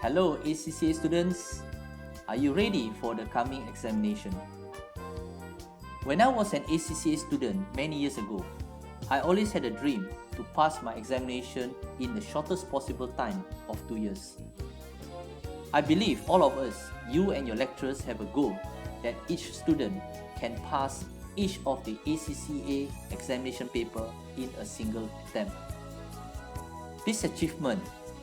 Hello ACCA students, are you ready for the coming examination? When I was an ACCA student many years ago, I always had a dream to pass my examination in the shortest possible time of 2 years. I believe all of us, you and your lecturers, have a goal that each student can pass each of the ACCA examination paper in a single attempt. This achievement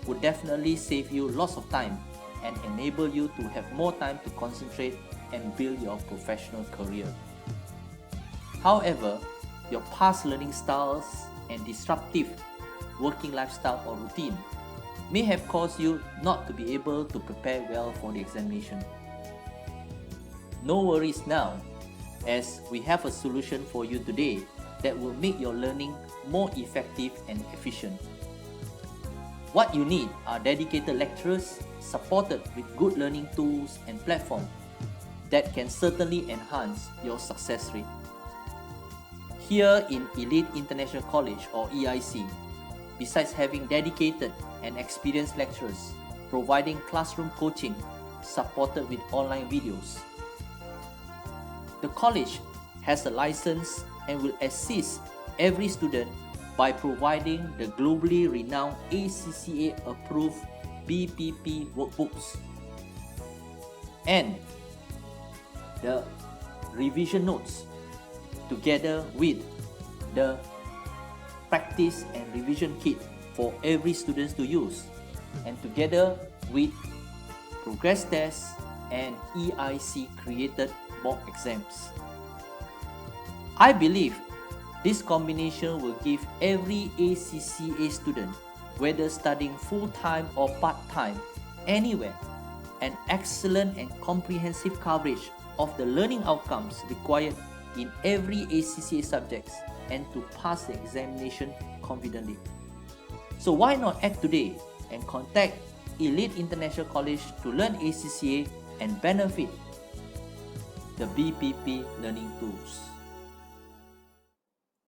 would definitely save you lots of time and enable you to have more time to concentrate and build your professional career. However, your past learning styles and disruptive working lifestyle or routine may have caused you not to be able to prepare well for the examination. No worries now, as we have a solution for you today that will make your learning more effective and efficient. What you need are dedicated lecturers supported with good learning tools and platforms that can certainly enhance your success rate. Here in Elite International College or EIC, besides having dedicated and experienced lecturers providing classroom coaching supported with online videos, the college has a license and will assist every student by providing the globally renowned ACCA approved BPP workbooks and the revision notes together with the practice and revision kit for every student to use, and together with progress tests and EIC created mock exams. I believe this combination will give every ACCA student, whether studying full-time or part-time, anywhere, an excellent and comprehensive coverage of the learning outcomes required in every ACCA subjects and to pass the examination confidently. So why not act today and contact Elite International College to learn ACCA and benefit the BPP learning tools.